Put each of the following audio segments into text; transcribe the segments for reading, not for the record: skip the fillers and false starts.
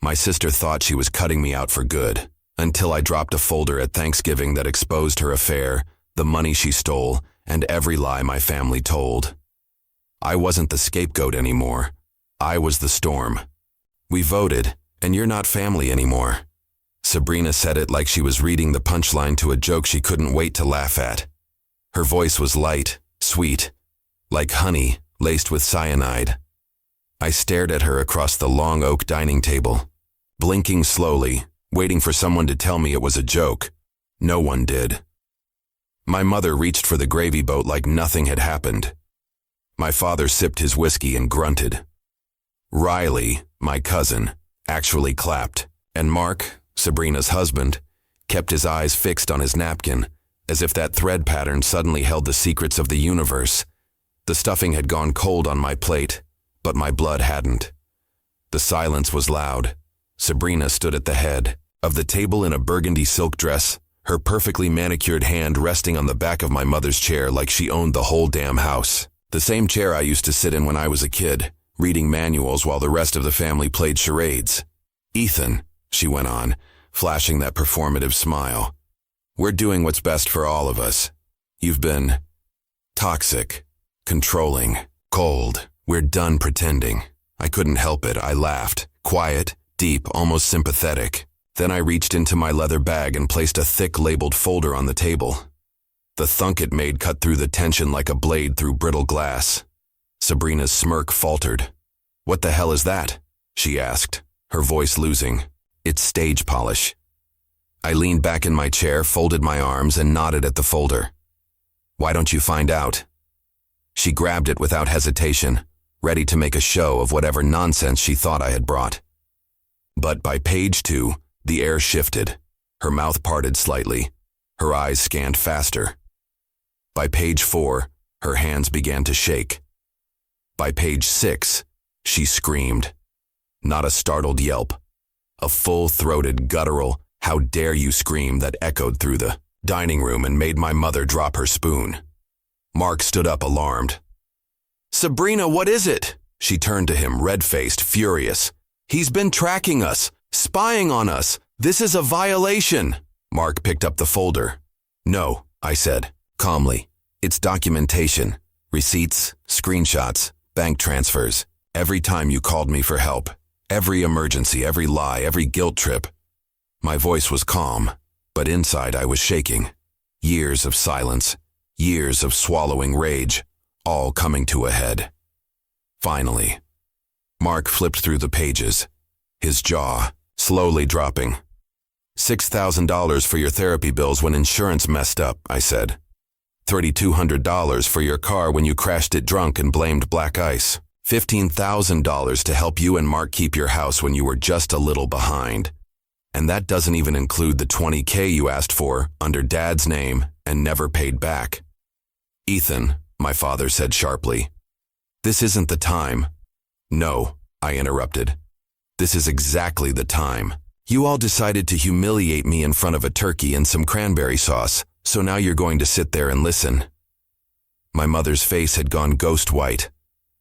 My sister thought she was cutting me out for good, until I dropped a folder at Thanksgiving that exposed her affair, the money she stole, and every lie my family told. I wasn't the scapegoat anymore. I was the storm. We voted, and you're not family anymore. Sabrina said it like she was reading the punchline to a joke she couldn't wait to laugh at. Her voice was light, sweet, like honey laced with cyanide. I stared at her across the long oak dining table, blinking slowly, waiting for someone to tell me it was a joke. No one did. My mother reached for the gravy boat like nothing had happened. My father sipped his whiskey and grunted. Riley, my cousin, actually clapped, and Mark, Sabrina's husband, kept his eyes fixed on his napkin, as if that thread pattern suddenly held the secrets of the universe. The stuffing had gone cold on my plate, but my blood hadn't. The silence was loud. Sabrina stood at the head of the table in a burgundy silk dress, her perfectly manicured hand resting on the back of my mother's chair like she owned the whole damn house. The same chair I used to sit in when I was a kid, reading manuals while the rest of the family played charades. Ethan, she went on, flashing that performative smile. We're doing what's best for all of us. You've been toxic, controlling, cold. We're done pretending. I couldn't help it. I laughed, quiet, deep, almost sympathetic. Then I reached into my leather bag and placed a thick labeled folder on the table. The thunk it made cut through the tension like a blade through brittle glass. Sabrina's smirk faltered. "What the hell is that?" she asked, her voice losing. "It's stage polish." I leaned back in my chair, folded my arms, and nodded at the folder. "Why don't you find out?" She grabbed it without hesitation, ready to make a show of whatever nonsense she thought I had brought. But by page 2, the air shifted. Her mouth parted slightly. Her eyes scanned faster. By page 4, her hands began to shake. By page 6, she screamed. Not a startled yelp. A full-throated, guttural, "How dare you" scream that echoed through the dining room and made my mother drop her spoon. Mark stood up, alarmed. "Sabrina, what is it?" She turned to him, red-faced, furious. "He's been tracking us, spying on us. This is a violation." Mark picked up the folder. "No," I said, calmly. "It's documentation. Receipts, screenshots, bank transfers. Every time you called me for help. Every emergency, every lie, every guilt trip." My voice was calm, but inside I was shaking. Years of silence, years of swallowing rage, all coming to a head. Finally, Mark flipped through the pages, his jaw slowly dropping. $6,000 for your therapy bills when insurance messed up, I said. $3,200 for your car when you crashed it drunk and blamed black ice. $15,000 to help you and Mark keep your house when you were just a little behind. And that doesn't even include the $20K you asked for under Dad's name and never paid back. "Ethan," my father said sharply, "this isn't the time." "No," I interrupted. "This is exactly the time. You all decided to humiliate me in front of a turkey and some cranberry sauce, so now you're going to sit there and listen." My mother's face had gone ghost white.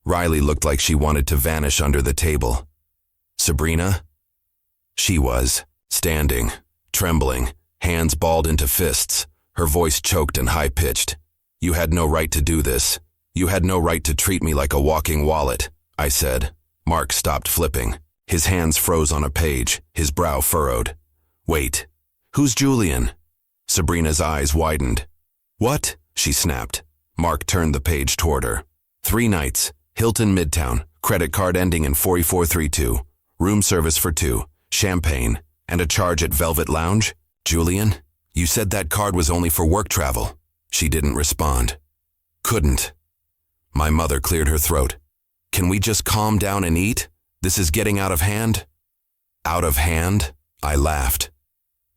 Riley looked like she wanted to vanish under the table. "Sabrina?" She was, standing, trembling, hands balled into fists, her voice choked and high-pitched. "You had no right to do this. You had no right to treat me like a walking wallet," I said. Mark stopped flipping. His hands froze on a page, his brow furrowed. "Wait, who's Julian?" Sabrina's eyes widened. "What?" she snapped. Mark turned the page toward her. 3 nights, Hilton Midtown, credit card ending in 4432, room service for 2, champagne, and a charge at Velvet Lounge? "Julian, you said that card was only for work travel." She didn't respond. "Couldn't." My mother cleared her throat. "Can we just calm down and eat? This is getting out of hand." "Out of hand?" I laughed.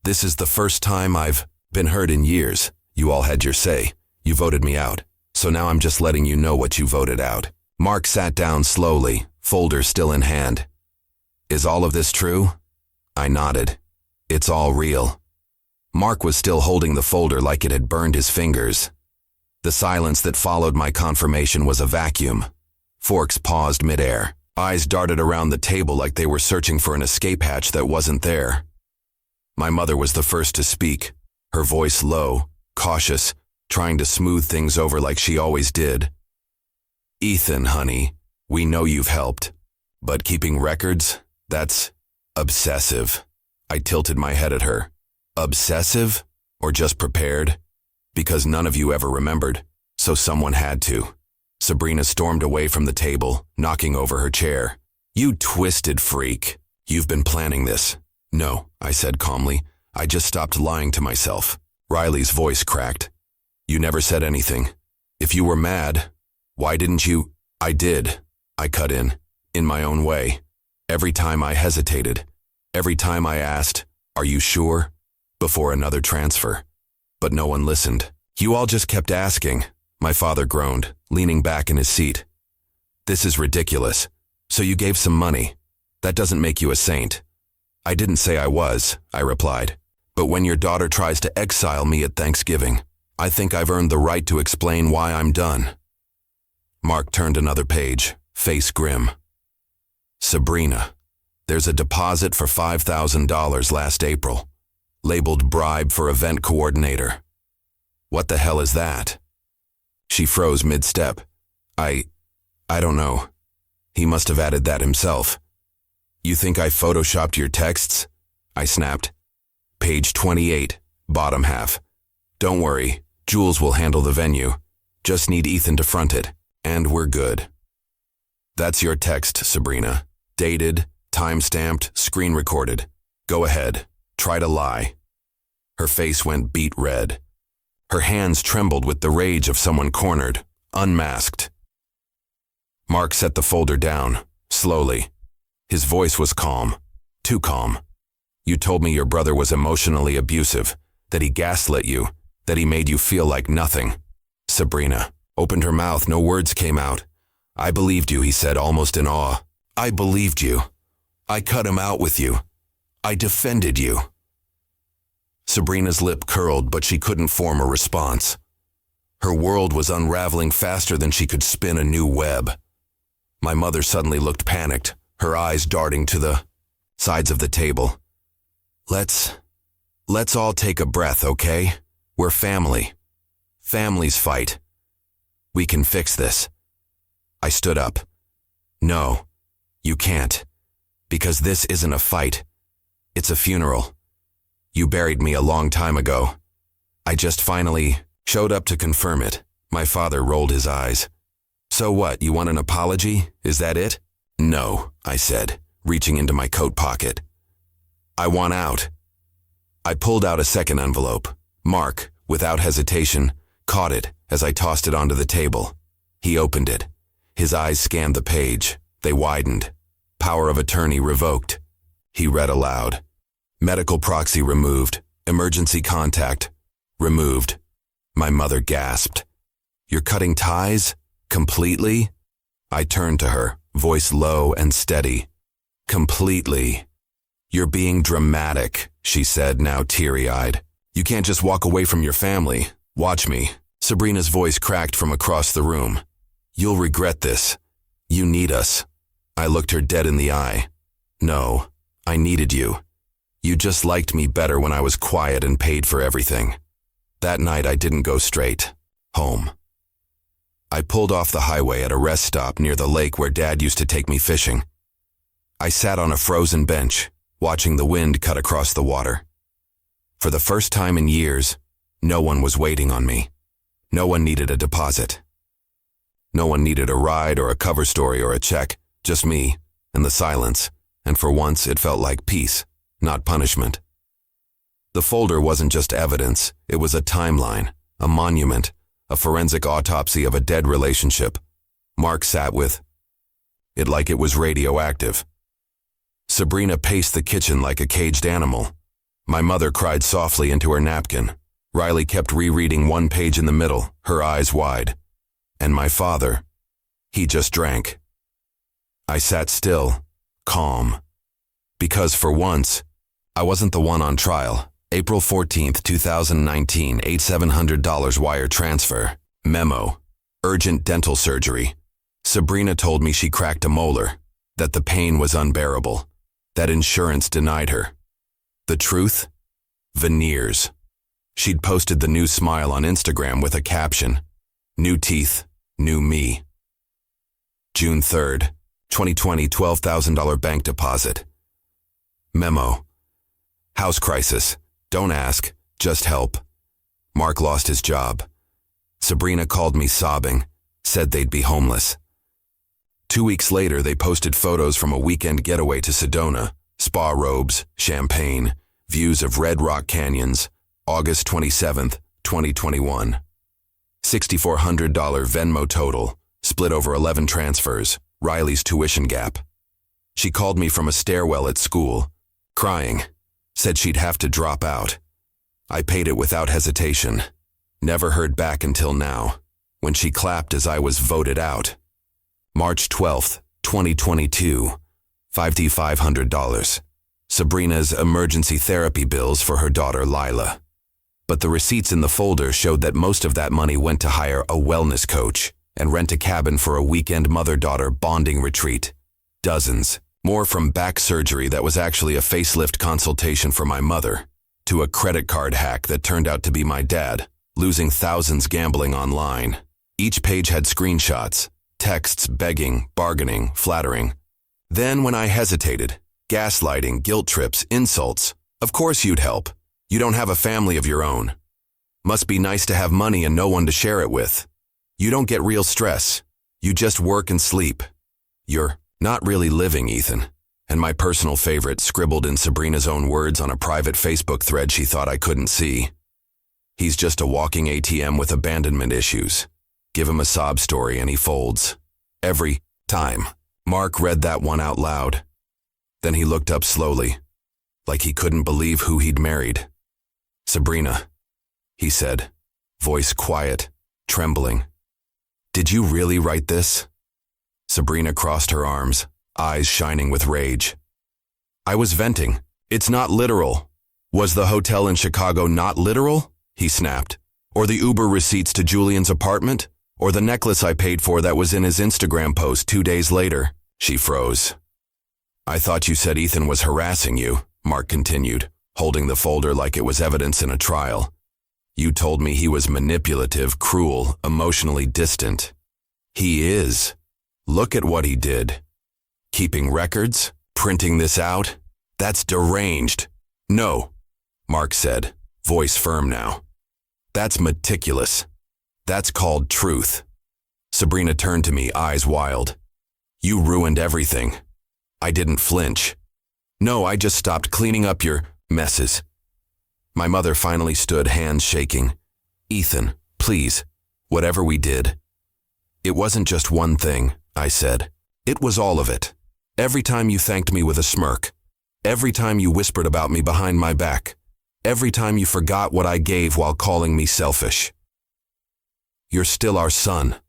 "This is the first time I've been heard in years. You all had your say. You voted me out. So now I'm just letting you know what you voted out." Mark sat down slowly, folder still in hand. "Is all of this true?" I nodded. "It's all real." Mark was still holding the folder like it had burned his fingers. The silence that followed my confirmation was a vacuum. Forks paused midair. Eyes darted around the table like they were searching for an escape hatch that wasn't there. My mother was the first to speak, her voice low, cautious, trying to smooth things over like she always did. Ethan, honey, we know you've helped, but keeping records, that's obsessive. I tilted my head at her. Obsessive? Or just prepared? Because none of you ever remembered, so someone had to. Sabrina stormed away from the table, knocking over her chair. You twisted freak. You've been planning this. No, I said calmly. I just stopped lying to myself. Riley's voice cracked. You never said anything. If you were mad, why didn't you? I did. I cut in my own way. Every time I hesitated. Every time I asked, are you sure? Before another transfer. But no one listened. You all just kept asking. My father groaned, leaning back in his seat. This is ridiculous. So you gave some money. That doesn't make you a saint. I didn't say I was, I replied. But when your daughter tries to exile me at Thanksgiving, I think I've earned the right to explain why I'm done. Mark turned another page, face grim. Sabrina, there's a deposit for $5,000 last April, labeled bribe for event coordinator. What the hell is that? She froze mid-step. I don't know. He must have added that himself. You think I photoshopped your texts? I snapped. Page 28, bottom half. Don't worry, Jules will handle the venue. Just need Ethan to front it, and we're good. That's your text, Sabrina. Dated, time-stamped, screen-recorded. Go ahead, try to lie. Her face went beet red. Her hands trembled with the rage of someone cornered, unmasked. Mark set the folder down, slowly. His voice was calm, too calm. You told me your brother was emotionally abusive, that he gaslit you, that he made you feel like nothing. Sabrina opened her mouth, no words came out. I believed you, he said, almost in awe. I believed you. I cut him out with you. I defended you. Sabrina's lip curled, but she couldn't form a response. Her world was unraveling faster than she could spin a new web. My mother suddenly looked panicked, her eyes darting to the sides of the table. Let's all take a breath, okay? We're family. Families fight. We can fix this. I stood up. No, you can't. Because this isn't a fight. It's a funeral. You buried me a long time ago. I just finally showed up to confirm it. My father rolled his eyes. So what, you want an apology? Is that it? No, I said, reaching into my coat pocket. I want out. I pulled out a second envelope. Mark, without hesitation, caught it as I tossed it onto the table. He opened it. His eyes scanned the page. They widened. Power of attorney revoked. He read aloud. Medical proxy removed. Emergency contact removed. My mother gasped. You're cutting ties? Completely? I turned to her, voice low and steady. Completely. You're being dramatic, she said, now teary-eyed. You can't just walk away from your family. Watch me. Sabrina's voice cracked from across the room. You'll regret this. You need us. I looked her dead in the eye. No, I needed you. You just liked me better when I was quiet and paid for everything. That night I didn't go straight home. I pulled off the highway at a rest stop near the lake where Dad used to take me fishing. I sat on a frozen bench, watching the wind cut across the water. For the first time in years, no one was waiting on me. No one needed a deposit. No one needed a ride or a cover story or a check, just me and the silence, and for once it felt like peace, not punishment. The folder wasn't just evidence, it was a timeline, a monument, a forensic autopsy of a dead relationship. Mark sat with it like it was radioactive. Sabrina paced the kitchen like a caged animal. My mother cried softly into her napkin. Riley kept rereading one page in the middle, her eyes wide. And my father, he just drank. I sat still, calm. Because for once, I wasn't the one on trial. April 14th, 2019, $8,700 wire transfer. Memo. Urgent dental surgery. Sabrina told me she cracked a molar. that the pain was unbearable, that insurance denied her. The truth? Veneers. She'd posted the new smile on Instagram with a caption, "New teeth, new me." June 3rd, 2020, $12,000 bank deposit. Memo. House crisis. Don't ask, just help. Mark lost his job. Sabrina called me sobbing, said they'd be homeless. 2 weeks later, they posted photos from a weekend getaway to Sedona, spa robes, champagne, views of Red Rock Canyons, August 27th, 2021. $6,400 Venmo total, split over 11 transfers, Riley's tuition gap. She called me from a stairwell at school, crying, said she'd have to drop out. I paid it without hesitation. Never heard back until now, when she clapped as I was voted out. March 12th, 2022, $5,500. Sabrina's emergency therapy bills for her daughter Lila. But the receipts in the folder showed that most of that money went to hire a wellness coach and rent a cabin for a weekend mother-daughter bonding retreat. Dozens. More from back surgery that was actually a facelift consultation for my mother, to a credit card hack that turned out to be my dad, losing thousands gambling online. Each page had screenshots, texts begging, bargaining, flattering. Then when I hesitated, gaslighting, guilt trips, insults, "Of course you'd help. You don't have a family of your own. Must be nice to have money and no one to share it with. You don't get real stress. You just work and sleep. You're not really living, Ethan." And my personal favorite, scribbled in Sabrina's own words on a private Facebook thread she thought I couldn't see. "He's just a walking ATM with abandonment issues. Give him a sob story and he folds." Every time. Mark read that one out loud. Then he looked up slowly, like he couldn't believe who he'd married. "Sabrina," he said, voice quiet, trembling. "Did you really write this?" Sabrina crossed her arms, eyes shining with rage. "I was venting. It's not literal." "Was the hotel in Chicago not literal?" he snapped. "Or the Uber receipts to Julian's apartment? Or the necklace I paid for that was in his Instagram post 2 days later?" She froze. "I thought you said Ethan was harassing you," Mark continued, holding the folder like it was evidence in a trial. "You told me he was manipulative, cruel, emotionally distant. He is. Look at what he did. Keeping records? Printing this out? That's deranged." "No," Mark said, voice firm now. "That's meticulous. That's called truth." Sabrina turned to me, eyes wild. "You ruined everything." I didn't flinch. "No, I just stopped cleaning up your messes." My mother finally stood, hands shaking. "Ethan, please, whatever we did." "It wasn't just one thing," I said. "It was all of it. Every time you thanked me with a smirk. Every time you whispered about me behind my back. Every time you forgot what I gave while calling me selfish." "You're still our son,"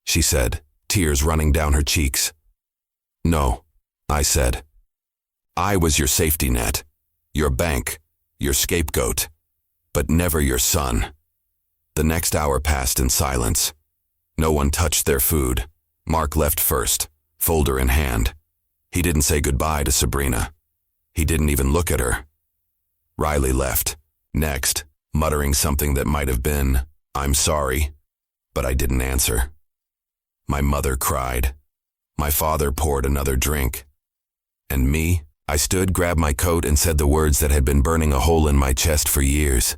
she said, tears running down her cheeks. "No," I said. "I was your safety net, your bank, your scapegoat, but never your son." The next hour passed in silence. No one touched their food. Mark left first, folder in hand. He didn't say goodbye to Sabrina. He didn't even look at her. Riley left, next, muttering something that might have been, "I'm sorry," but I didn't answer. My mother cried. My father poured another drink. And me, I stood, grabbed my coat, and said the words that had been burning a hole in my chest for years.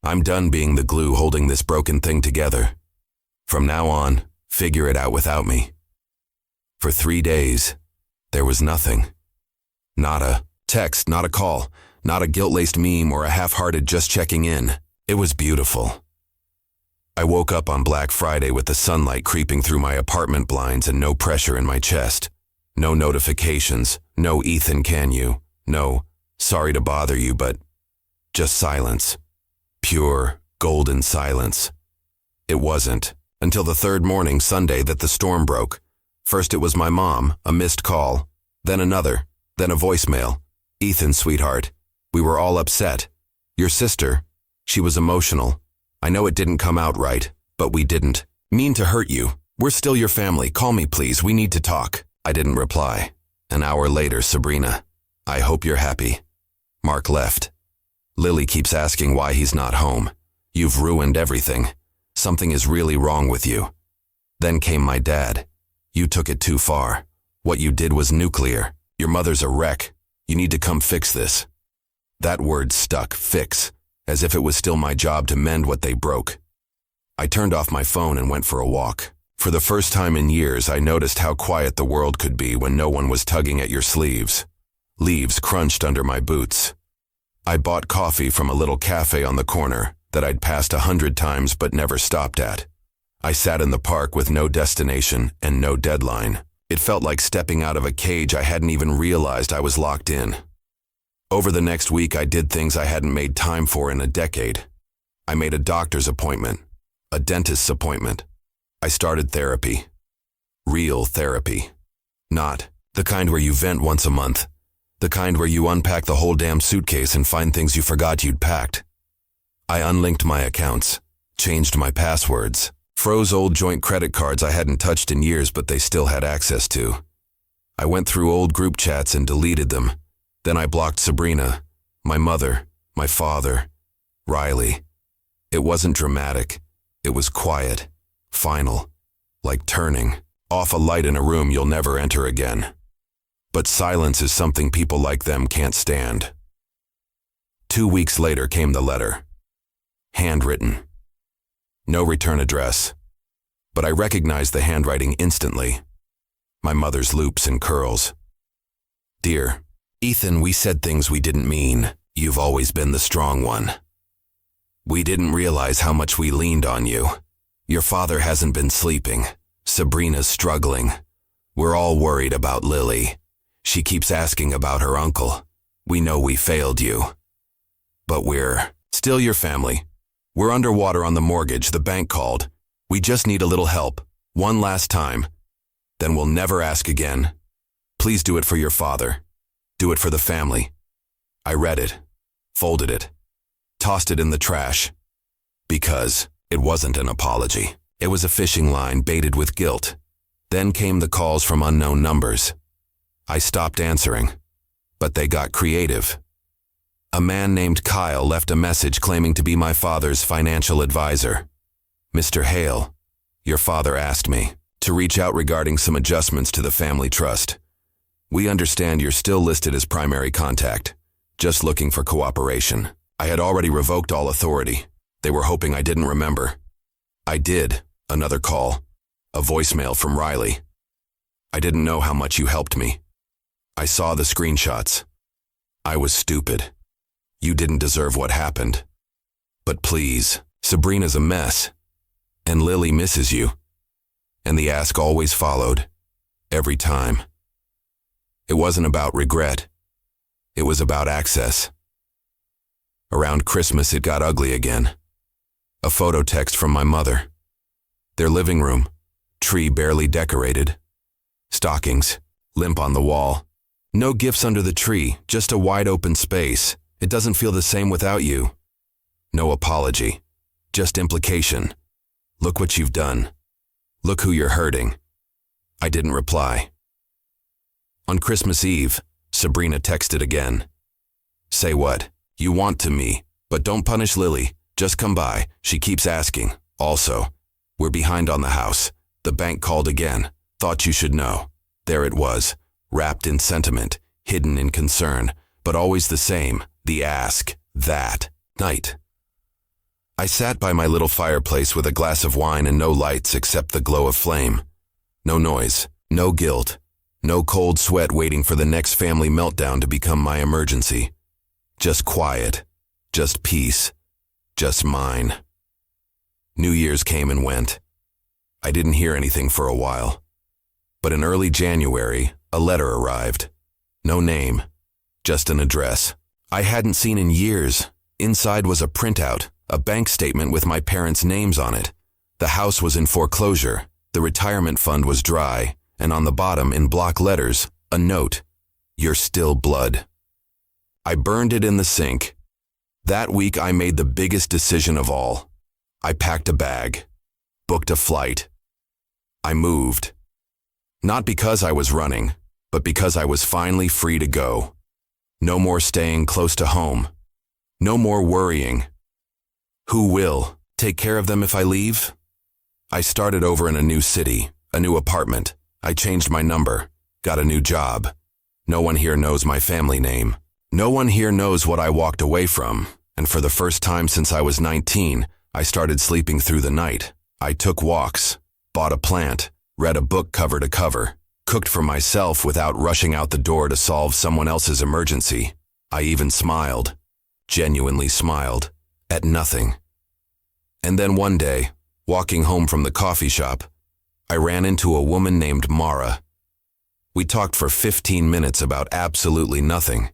"I'm done being the glue holding this broken thing together. From now on, figure it out without me." For 3 days, there was nothing. Not a text, not a call, not a guilt-laced meme or a half-hearted just checking in. It was beautiful. I woke up on Black Friday with the sunlight creeping through my apartment blinds and no pressure in my chest. No notifications, no "Ethan, can you?" No, "Sorry to bother you," but just silence. Pure, golden silence. It wasn't until the third morning, Sunday, that the storm broke. First it was my mom, a missed call, then another, then a voicemail. "Ethan, sweetheart, we were all upset. Your sister, she was emotional. I know it didn't come out right, but we didn't mean to hurt you. We're still your family. Call me, please. We need to talk." I didn't reply. An hour later, Sabrina. I hope you're happy. Mark left. Lily keeps asking why he's not home. You've ruined everything. Something is really wrong with you. Then came my dad. You took it too far. What you did was nuclear. Your mother's a wreck. You need to come fix this. That word stuck, fix, as if it was still my job to mend what they broke. I turned off my phone and went for a walk. For the first time in years, I noticed how quiet the world could be when no one was tugging at your sleeves. Leaves crunched under my boots. I bought coffee from a little cafe on the corner that I'd passed 100 times but never stopped at. I sat in the park with no destination and no deadline. It felt like stepping out of a cage I hadn't even realized I was locked in. Over the next week, I did things I hadn't made time for in a decade. I made a doctor's appointment, a dentist's appointment. I started therapy. Real therapy. Not the kind where you vent once a month. The kind where you unpack the whole damn suitcase and find things you forgot you'd packed. I unlinked my accounts, changed my passwords, froze old joint credit cards I hadn't touched in years but they still had access to. I went through old group chats and deleted them. Then I blocked Sabrina, my mother, my father, Riley. It wasn't dramatic. It was quiet, final, like turning off a light in a room you'll never enter again. But silence is something people like them can't stand. 2 weeks later came the letter. Handwritten. No return address. But I recognized the handwriting instantly. My mother's loops and curls. Dear Ethan, we said things we didn't mean. You've always been the strong one. We didn't realize how much we leaned on you. Your father hasn't been sleeping. Sabrina's struggling. We're all worried about Lily. She keeps asking about her uncle. We know we failed you. But we're still your family. We're underwater on the mortgage. The bank called. We just need a little help. One last time. Then we'll never ask again. Please do it for your father. Do it for the family. I read it, folded it, tossed it in the trash. Because it wasn't an apology. It was a fishing line baited with guilt. Then came the calls from unknown numbers. I stopped answering, but they got creative. A man named Kyle left a message claiming to be my father's financial advisor. Mr. Hale, your father asked me to reach out regarding some adjustments to the family trust. We understand you're still listed as primary contact, just looking for cooperation. I had already revoked all authority. They were hoping I didn't remember. I did. Another call. A voicemail from Riley. I didn't know how much you helped me. I saw the screenshots. I was stupid. You didn't deserve what happened. But please, Sabrina's a mess. And Lily misses you. And the ask always followed. Every time. It wasn't about regret. It was about access. Around Christmas, it got ugly again. A photo text from my mother. Their living room. Tree barely decorated. Stockings. Limp on the wall. No gifts under the tree, just a wide open space. It doesn't feel the same without you. No apology. Just implication. Look what you've done. Look who you're hurting. I didn't reply. On Christmas Eve, Sabrina texted again. Say what you want to me, but don't punish Lily. Just come by. She keeps asking. Also, we're behind on the house. The bank called again. Thought you should know. There it was, wrapped in sentiment, hidden in concern, but always the same, the ask, that night. I sat by my little fireplace with a glass of wine and no lights except the glow of flame. No noise, no guilt, no cold sweat waiting for the next family meltdown to become my emergency. Just quiet, just peace, just mine. New Year's came and went. I didn't hear anything for a while. But in early January, a letter arrived. No name, just an address. I hadn't seen in years. Inside was a printout, a bank statement with my parents' names on it. The house was in foreclosure, the retirement fund was dry, and on the bottom, in block letters, a note. You're still blood. I burned it in the sink. That week I made the biggest decision of all. I packed a bag, booked a flight. I moved. Not because I was running, but because I was finally free to go. No more staying close to home. No more worrying. Who will take care of them if I leave? I started over in a new city, a new apartment. I changed my number, got a new job. No one here knows my family name. No one here knows what I walked away from, and for the first time since I was 19, I started sleeping through the night. I took walks, bought a plant, read a book cover to cover, cooked for myself without rushing out the door to solve someone else's emergency. I even smiled, genuinely smiled, at nothing. And then one day, walking home from the coffee shop, I ran into a woman named Mara. We talked for 15 minutes about absolutely nothing.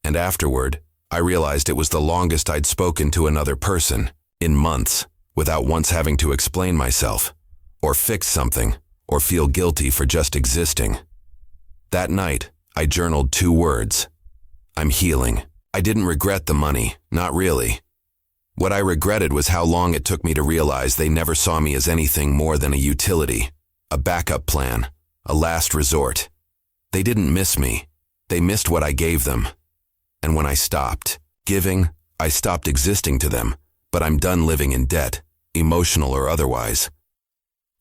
And afterward, I realized it was the longest I'd spoken to another person, in months, without once having to explain myself, or fix something, or feel guilty for just existing. That night, I journaled 2 words. I'm healing. I didn't regret the money, not really. What I regretted was how long it took me to realize they never saw me as anything more than a utility, a backup plan, a last resort. They didn't miss me. They missed what I gave them. And when I stopped giving, I stopped existing to them, but I'm done living in debt, emotional or otherwise.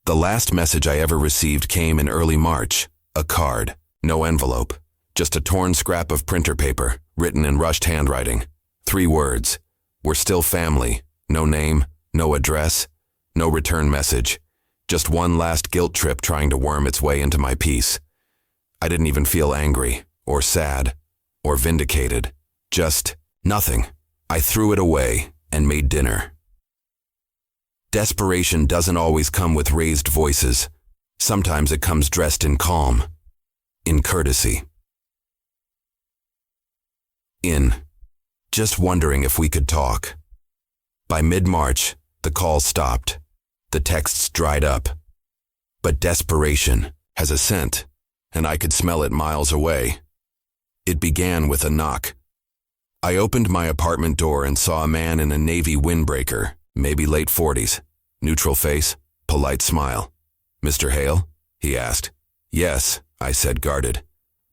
The last message I ever received came in early March, a card, no envelope, just a torn scrap of printer paper, written in rushed handwriting. 3 words. We're still family. No name, no address, no return message. Just one last guilt trip trying to worm its way into my peace. I didn't even feel angry, or sad, or vindicated. Just nothing. I threw it away and made dinner. Desperation doesn't always come with raised voices. Sometimes it comes dressed in calm, in courtesy. Just wondering if we could talk. By mid-March, the calls stopped. The texts dried up. But desperation has a scent, and I could smell it miles away. It began with a knock. I opened my apartment door and saw a man in a navy windbreaker, maybe late 40s. Neutral face, polite smile. "Mr. Hale?" he asked. "Yes," I said, guarded.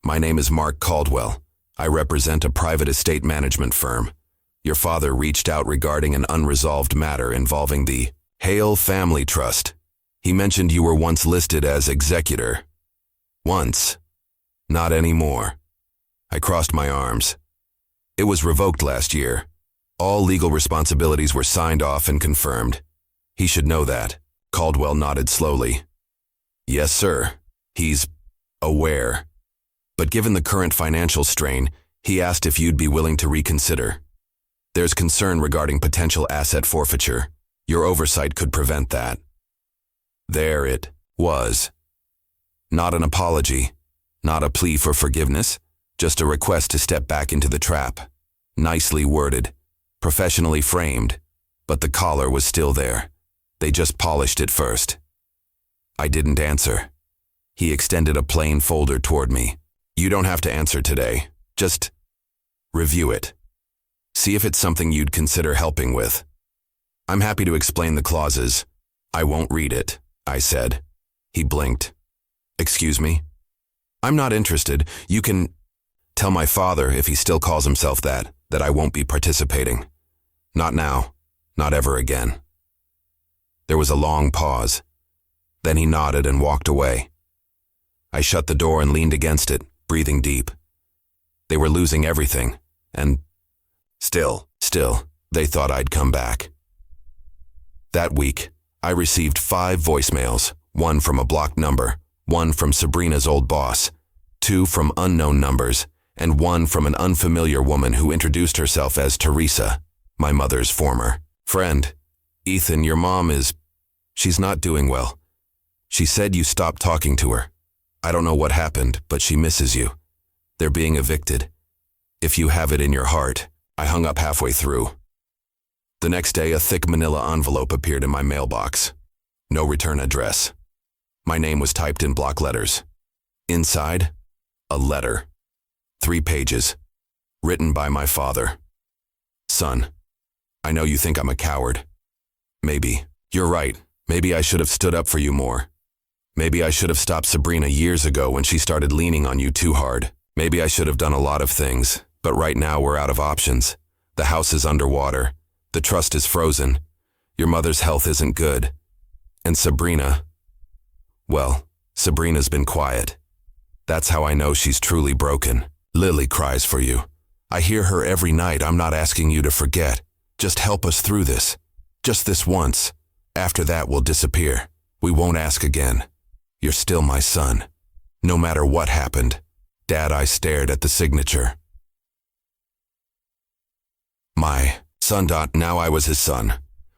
"My name is Mark Caldwell. I represent a private estate management firm. Your father reached out regarding an unresolved matter involving the Hale Family Trust. He mentioned you were once listed as executor." "Once. Not anymore." I crossed my arms. "It was revoked last year. All legal responsibilities were signed off and confirmed. He should know that." Caldwell nodded slowly. "Yes, sir. He's aware. But given the current financial strain, he asked if you'd be willing to reconsider. There's concern regarding potential asset forfeiture. Your oversight could prevent that." There it was. Not an apology, not a plea for forgiveness, just a request to step back into the trap. Nicely worded, professionally framed, but the collar was still there. They just polished it first. I didn't answer. He extended a plain folder toward me. "You don't have to answer today. Just review it. See if it's something you'd consider helping with." "I'm happy to explain the clauses." "I won't read it," I said. He blinked. "Excuse me?" "I'm not interested. You can tell my father, if he still calls himself that I won't be participating. Not now. Not ever again." There was a long pause. Then he nodded and walked away. I shut the door and leaned against it, breathing deep. They were losing everything, and still, they thought I'd come back. That week, I received 5 voicemails, 1 from a blocked number, 1 from Sabrina's old boss, 2 from unknown numbers, and 1 from an unfamiliar woman who introduced herself as Teresa, my mother's former friend. "Ethan, your mom she's not doing well. She said you stopped talking to her. I don't know what happened, but she misses you. They're being evicted. If you have it in your heart." I hung up halfway through. The next day, a thick manila envelope appeared in my mailbox. No return address. My name was typed in block letters. Inside, a letter. 3 pages. Written by my father. "Son, I know you think I'm a coward. Maybe. You're right. Maybe I should have stood up for you more. Maybe I should have stopped Sabrina years ago when she started leaning on you too hard. Maybe I should have done a lot of things, but right now we're out of options. The house is underwater. The trust is frozen. Your mother's health isn't good. And Sabrina, well, Sabrina's been quiet. That's how I know she's truly broken. Lily cries for you. I hear her every night. I'm not asking you to forget. Just help us through this. Just this once. After that, we'll disappear. We won't ask again. You're still my son. No matter what happened. Dad, I stared at the signature. My son. Now I was his son.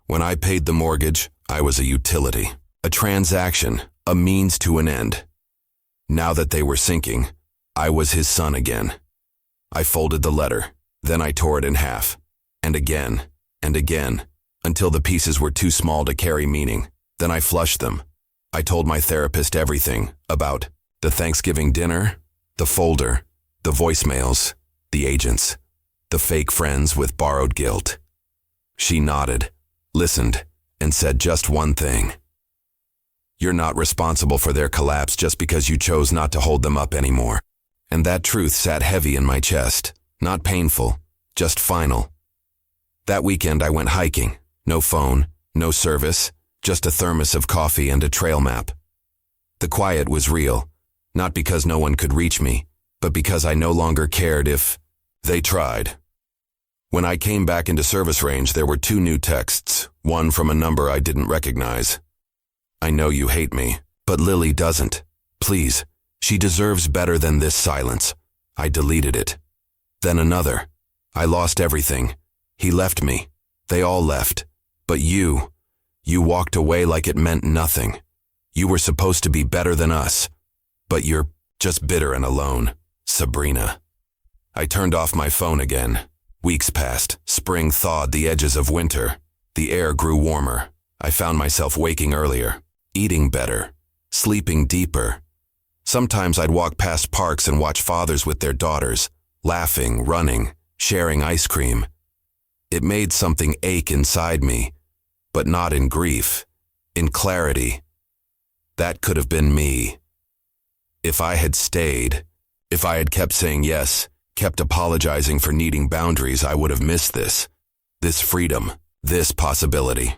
When I paid the mortgage, I was a utility. A transaction, a means to an end. Now that they were sinking, I was his son again. I folded the letter, then I tore it in half. And again, until the pieces were too small to carry meaning. Then I flushed them. I told my therapist everything about the Thanksgiving dinner, the folder, the voicemails, the agents, the fake friends with borrowed guilt. She nodded, listened, and said just one thing. You're not responsible for their collapse just because you chose not to hold them up anymore. And that truth sat heavy in my chest, not painful, just final. That weekend I went hiking. No phone, no service, just a thermos of coffee and a trail map. The quiet was real, not because no one could reach me, but because I no longer cared if they tried. When I came back into service range, there were 2 new texts, one from a number I didn't recognize. I know you hate me, but Lily doesn't. Please, she deserves better than this silence. I deleted it. Then another. I lost everything. He left me. They all left. But you walked away like it meant nothing. You were supposed to be better than us. But you're just bitter and alone. Sabrina. I turned off my phone again. Weeks passed. Spring thawed the edges of winter. The air grew warmer. I found myself waking earlier, eating better, sleeping deeper. Sometimes I'd walk past parks and watch fathers with their daughters, laughing, running, sharing ice cream. It made something ache inside me, but not in grief, in clarity. That could have been me. If I had stayed, if I had kept saying yes, kept apologizing for needing boundaries, I would have missed this freedom, this possibility.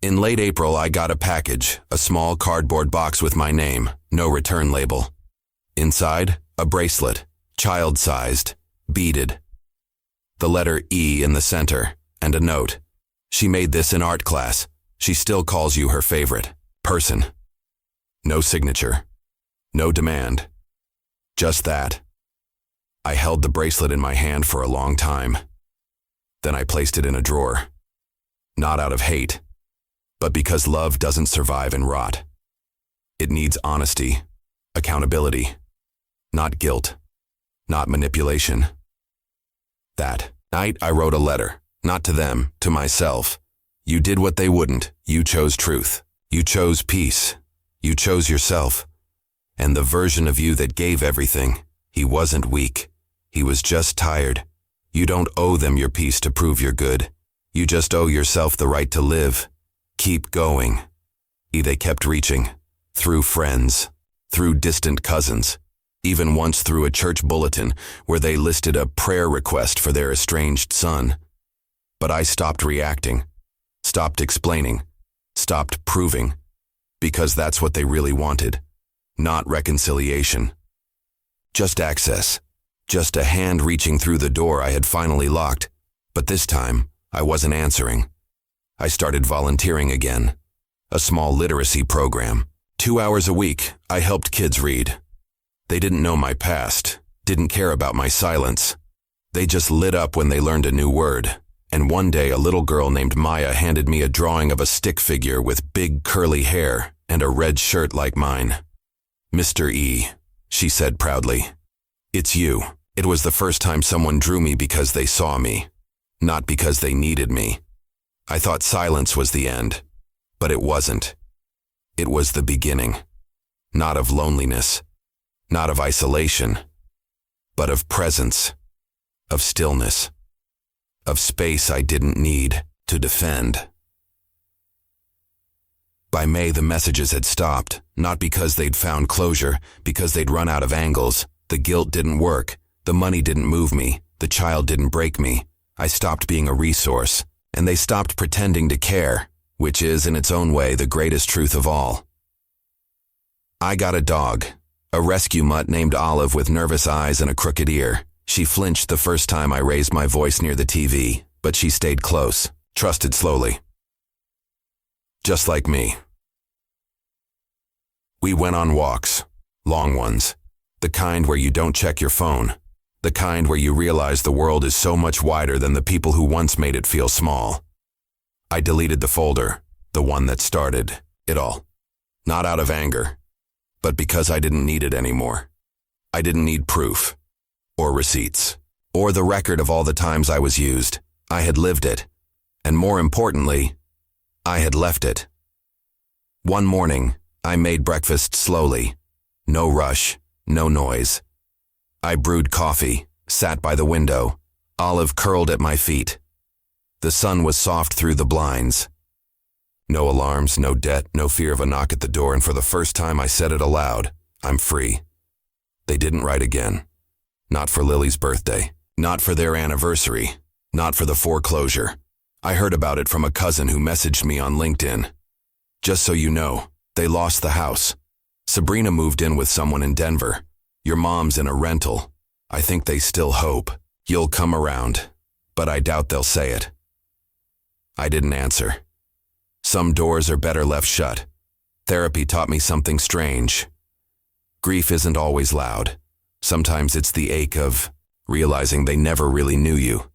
In late April, I got a package, a small cardboard box with my name, no return label. Inside, a bracelet, child-sized, beaded. The letter E in the center, and a note. She made this in art class. She still calls you her favorite person. No signature. No demand. Just that. I held the bracelet in my hand for a long time. Then I placed it in a drawer. Not out of hate, but because love doesn't survive and rot. It needs honesty, accountability, not guilt, not manipulation. That night I wrote a letter, not to them, to myself. You did what they wouldn't. You chose truth. You chose peace. You chose yourself. And the version of you that gave everything, he wasn't weak. He was just tired. You don't owe them your peace to prove you're good. You just owe yourself the right to live. Keep going. They kept reaching, through friends, through distant cousins, even once through a church bulletin where they listed a prayer request for their estranged son. But I stopped reacting, stopped explaining, stopped proving, because that's what they really wanted. Not reconciliation. Just access. Just a hand reaching through the door I had finally locked. But this time, I wasn't answering. I started volunteering again. A small literacy program. 2 hours a week, I helped kids read. They didn't know my past, didn't care about my silence. They just lit up when they learned a new word. And one day a little girl named Maya handed me a drawing of a stick figure with big curly hair and a red shirt like mine. Mr. E, she said proudly. It's you. It was the first time someone drew me because they saw me, not because they needed me. I thought silence was the end, but it wasn't. It was the beginning, not of loneliness, not of isolation, but of presence, of stillness, of space I didn't need to defend. By May, the messages had stopped, not because they'd found closure, because they'd run out of angles. The guilt didn't work. The money didn't move me. The child didn't break me. I stopped being a resource, and they stopped pretending to care, which is, in its own way, the greatest truth of all. I got a dog, a rescue mutt named Olive with nervous eyes and a crooked ear. She flinched the first time I raised my voice near the TV, but she stayed close, trusted slowly. Just like me. We went on walks, long ones, the kind where you don't check your phone, the kind where you realize the world is so much wider than the people who once made it feel small. I deleted the folder, the one that started it all. Not out of anger, but because I didn't need it anymore. I didn't need proof, or receipts, or the record of all the times I was used. I had lived it, and more importantly, I had left it. One morning, I made breakfast slowly. No rush, no noise. I brewed coffee, sat by the window. Olive curled at my feet. The sun was soft through the blinds. No alarms, no debt, no fear of a knock at the door, and for the first time I said it aloud, I'm free. They didn't write again. Not for Lily's birthday. Not for their anniversary. Not for the foreclosure. I heard about it from a cousin who messaged me on LinkedIn. Just so you know, they lost the house. Sabrina moved in with someone in Denver. Your mom's in a rental. I think they still hope you'll come around, but I doubt they'll say it. I didn't answer. Some doors are better left shut. Therapy taught me something strange. Grief isn't always loud. Sometimes it's the ache of realizing they never really knew you,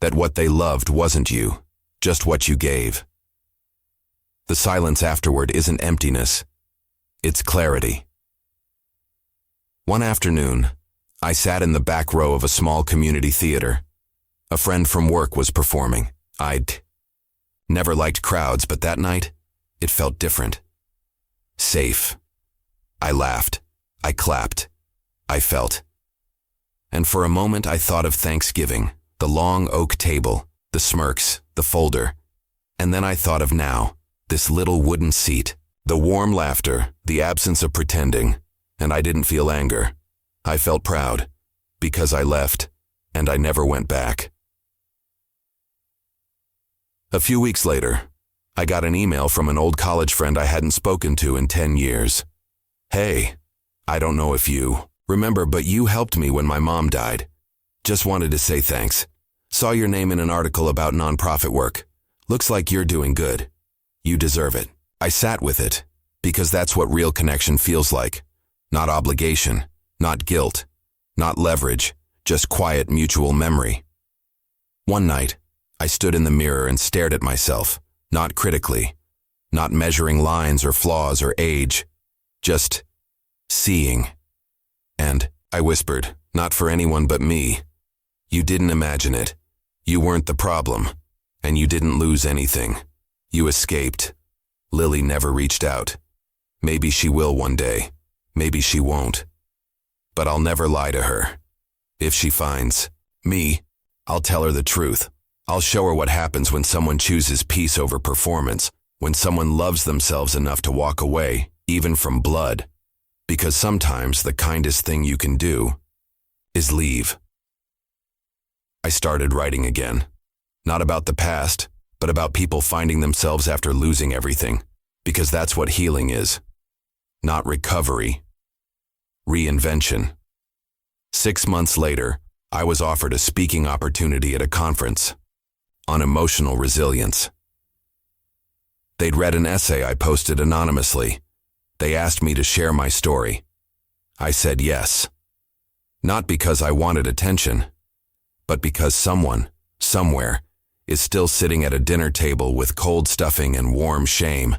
that what they loved wasn't you, just what you gave. The silence afterward isn't emptiness, it's clarity. One afternoon, I sat in the back row of a small community theater. A friend from work was performing. I'd never liked crowds, but that night, it felt different. Safe. I laughed. I clapped. I felt. And for a moment I thought of Thanksgiving, the long oak table, the smirks, the folder. And then I thought of now, this little wooden seat, the warm laughter, the absence of pretending, and I didn't feel anger. I felt proud, because I left, and I never went back. A few weeks later, I got an email from an old college friend I hadn't spoken to in 10 years. Hey, I don't know if you remember, but you helped me when my mom died. Just wanted to say thanks. Saw your name in an article about nonprofit work. Looks like you're doing good. You deserve it. I sat with it, because that's what real connection feels like. Not obligation, not guilt, not leverage, just quiet mutual memory. One night, I stood in the mirror and stared at myself, not critically, not measuring lines or flaws or age, just seeing. And I whispered, not for anyone but me. You didn't imagine it. You weren't the problem, and you didn't lose anything. You escaped. Lily never reached out. Maybe she will one day. Maybe she won't. But I'll never lie to her. If she finds me, I'll tell her the truth. I'll show her what happens when someone chooses peace over performance, when someone loves themselves enough to walk away, even from blood. Because sometimes the kindest thing you can do is leave. I started writing again. Not about the past, but about people finding themselves after losing everything. Because that's what healing is. Not recovery. Reinvention. 6 months later, I was offered a speaking opportunity at a conference on emotional resilience. They'd read an essay I posted anonymously. They asked me to share my story. I said yes. Not because I wanted attention, but because someone, somewhere, is still sitting at a dinner table with cold stuffing and warm shame,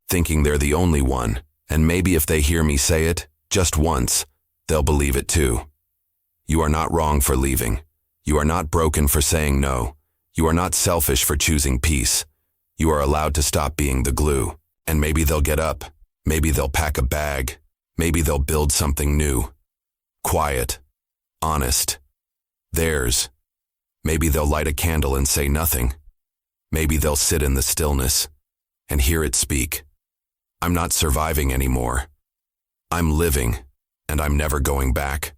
thinking they're the only one, and maybe if they hear me say it, just once, they'll believe it too. You are not wrong for leaving. You are not broken for saying no. You are not selfish for choosing peace. You are allowed to stop being the glue. And maybe they'll get up. Maybe they'll pack a bag. Maybe they'll build something new. Quiet. Honest. Theirs. Maybe they'll light a candle and say nothing. Maybe they'll sit in the stillness and hear it speak. I'm not surviving anymore. I'm living, and I'm never going back.